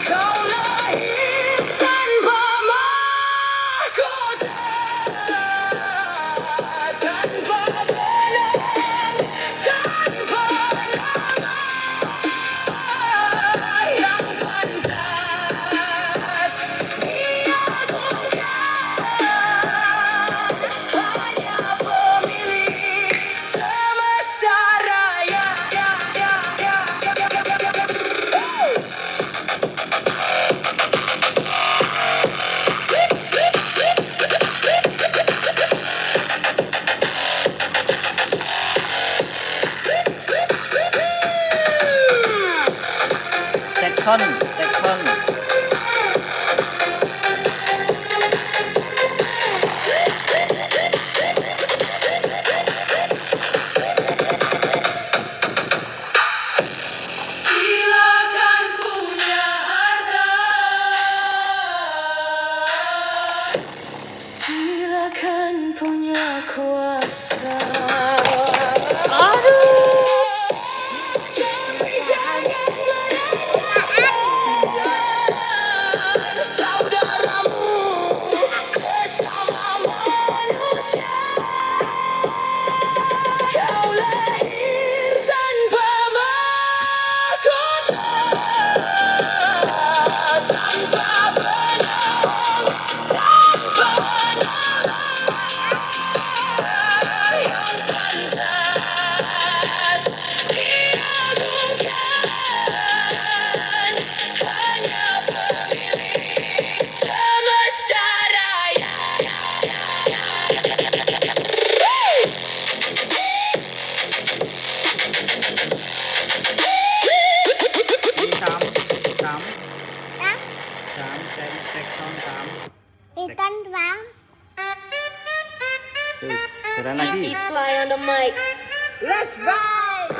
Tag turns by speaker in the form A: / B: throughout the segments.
A: Kau lahir tanpa mahkota, tanpa benang, tanpa nama yang pantas diagungkan. Hanya pemilik semesta raya.
B: Jackson, Jackson.
A: Silakan punya harta, silakan punya kuasa. Tapi jangan meremehkan saudaramu sesama manusia. Kau lahir tanpa mahkota, tanpa benang, tanpa nama yang pantas diagungkan. Hanya pemilik semesta raya.
B: Sam, Sam,
C: Sam,
B: Sam, Jackson, Sam.
C: Ethan Bang.
B: Jalan lagi.
A: Fly on the mic. Let's ride.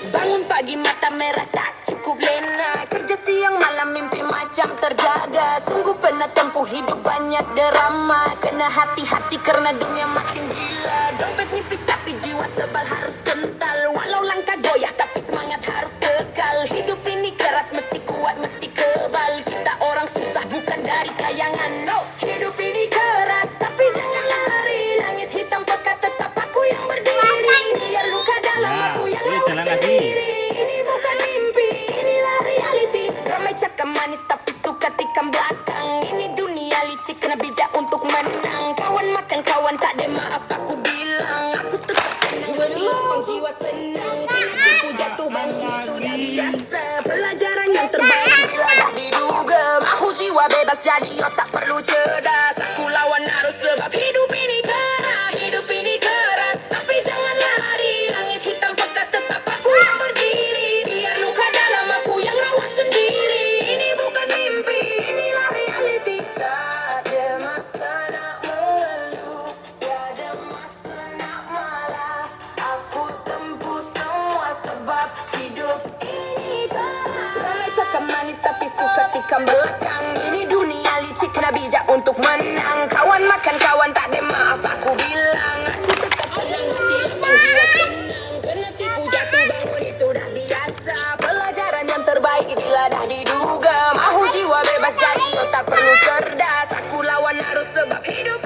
A: Bangun pagi mata merah tak cukup lena, kerja siang malam mimpi macam terjaga. Sungguh pernah tempuh hidup banyak drama, kena hati-hati karena dunia makin gila. Dompet nipis tapi jiwa tebal harus kental, walau langkah goyah tapi semangat harus kekal. Hidup ini keras mesti kuat mesti kebal, kita orang susah bukan dari kayangan. No, hidup ini keras tapi jangan lari, langit hitam pekat tetap aku yang berdiri. Biar luka dalam
B: Ya,
A: aku yang
B: boleh
A: rawat
B: jalan lagi.
A: sendiri. Ini bukan mimpi, inilah reality. Ramai cakap manis tapi suka tikam belakang. Ini dunia licik kena bijak untuk menang. Kawan makan kawan tak ada maaf aku bilang. Aku tetap tenang hati lapang jiwa senang. Kena tipu jatuh bangun itu dah biasa. Pelajaran yang terbaik bila dah diduga. Mahu jiwa bebas jadi otak perlu cerdas. Aku lawan arus sebab hidup ini keras. Hidup ini keras tapi jangan lari. Langit hitam pekat tetap aku yang berdiri. Biar luka dalam aku yang rawat sendiri. Ini bukan mimpi, inilah reality. Tak ada masa nak mengeluh, tiada masa nak malas. Aku tempuh semua sebab hidup ini keras. Ramai cakap manis tapi suka tikam belakang. Ini dunia licik kena bijak untuk menang. Kawan makan kawan tak ada maaf aku bilang. Aku tetap tenang hati lapang jiwa senang. Kena tipu jatuh bangun itu dah biasa. Pelajaran yang terbaik bila dah diduga. Mahu jiwa bebas jadi otak perlu cerdas. Aku lawan arus sebab hidup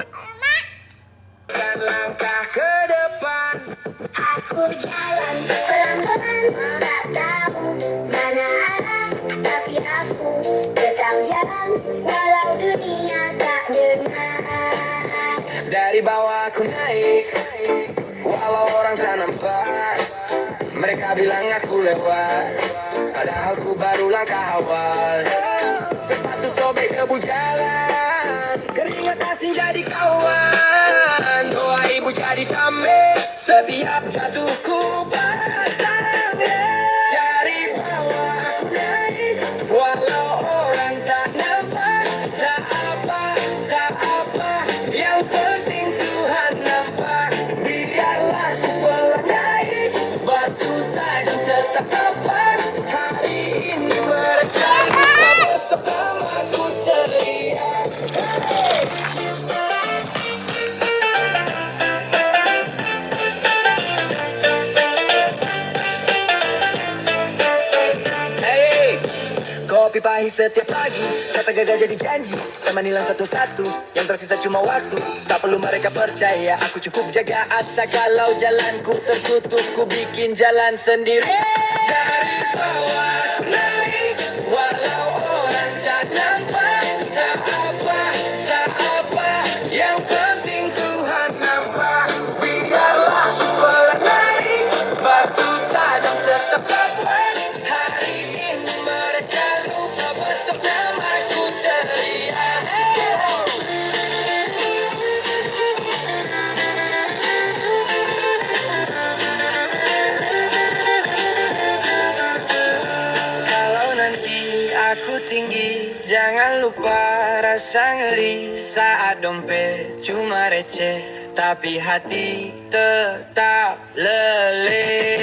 A: dan langkah ke depan.
C: Aku jalan pelan-pelan, tak tahu mana arah, tapi aku tetap jalan walau dunia tak dengar.
A: Dari bawah aku naik, walau orang tak nampak. Mereka bilang aku lewat, padahal ku baru langkah awal. Sepatu sobek debu jalan, keringat asin jadi kawan. Doa ibu jadi tameng, setiap jatuhku pasang rem. Dari bawah aku naik, walau orang tak nampak. Tak apa, tak apa, yang penting Tuhan nampak. Biarlah ku pelan naik, batu tajam tetap nampak. Hari ini merekam, besok aku teriak.
D: pahit setiap pagi. Kata gagal jadi janji, teman hilang satu-satu. Yang tersisa cuma waktu, tak perlu mereka percaya. Aku cukup jaga asa, kalau jalanku tertutup, ku bikin jalan sendiri. Dari bawah aku naik, walau orang tak nampak. Tak apa, tak apa, yang penting Tuhan nampak. Biarlah ku pelan naik, batu tajam tetap dapat. Hari ini mereka lupa, besok namaku teriak. Kalau nanti aku tinggi, jangan lupa rasa ngeri. Saat dompet cuma receh, tapi hati tetap leleh.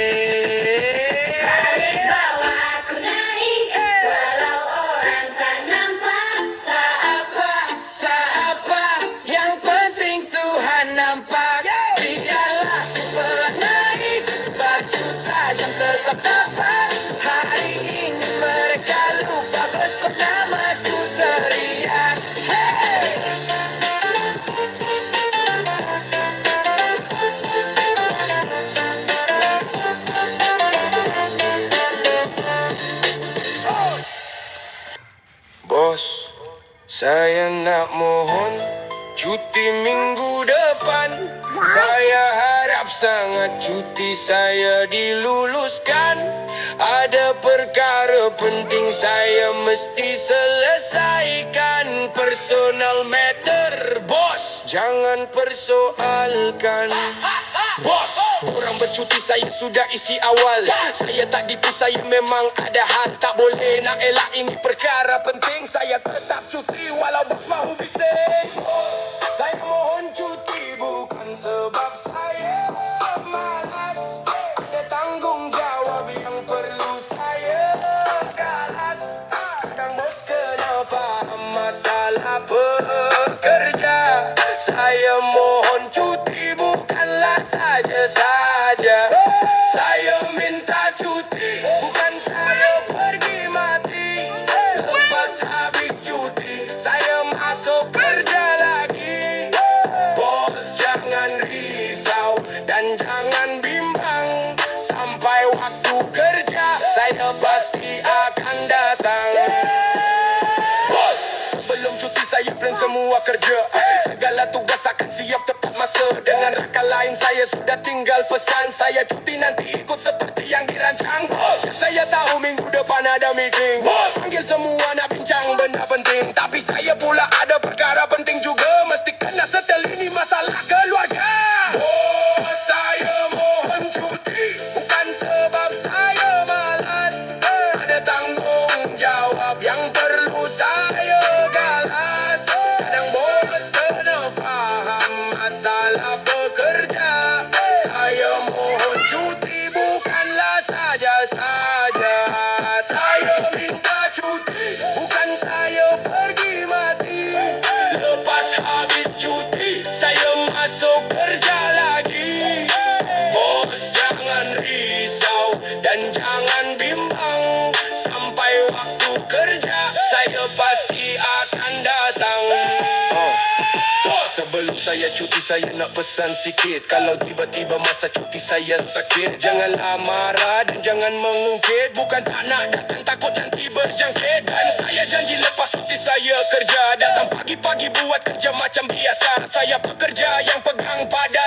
C: Dari bawah aku naik, walau orang tak nampak.
D: Tak apa, tak apa, yang penting Tuhan nampak. Biarlah ku pelan naik, batu tajam tetap dapat. Hari ini mereka lupa, besok namaku teriak. Hey!
E: Bos, saya nak mohon cuti minggu depan. Saya harap sangat cuti saya diluluskan. Ada perkara penting saya mesti selesaikan. Personal matter, bos, jangan persoalkan. Bos, orang bercuti saya sudah isi awal. Saya tak tipu, saya memang ada hal. Tak boleh nak elak, ini perkara penting. Saya tetap cuti walau bos mahu bising. Saya mohon cuti bukan sebab saya malas. Ada tanggungjawab yang perlu saya galas. Kadang bos kena faham masalah pekerja. Saya mohon cuti bukanlah saja-saja. Saya minta cuti, bukan saya pergi mati. Lepas habis cuti, saya masuk kerja lagi. Bos jangan risau dan jangan bimbang. Sampai waktu kerja, saya pasti akan datang. Bos, sebelum cuti saya plan semua kerja. Segala tugas akan siap tepat masa. Dengan rakan lain saya sudah tinggal pesan. Saya cuti nanti ikut seperti yang dirancang. Bos, saya tahu minggu depan ada meeting. Bos, panggil semua nak bincang benda penting. Tapi saya pula ada perkara penting juga. Mesti kena settle ini masalah keluarga. Bos, saya mohon cuti bukan sebab saya malas. Ada tanggungjawab yang perlu saya galas. Kadang bos kena faham masalah pekerja. Saya mohon cuti bukanlah saja-saja. Saya minta cuti, bukan saya pergi mati. Lepas habis cuti, saya masuk kerja lagi. Bos jangan risau dan jangan bimbang. Sampai waktu kerja, saya pasti akan datang. Sebelum saya cuti, saya nak pesan sikit. Kalau tiba-tiba masa cuti saya sakit, janganlah marah dan jangan mengungkit. Bukan tak nak datang, takut nanti berjangkit. Dan saya janji lepas cuti saya kerja. Datang pagi-pagi buat kerja macam biasa. Saya pekerja yang pegang pada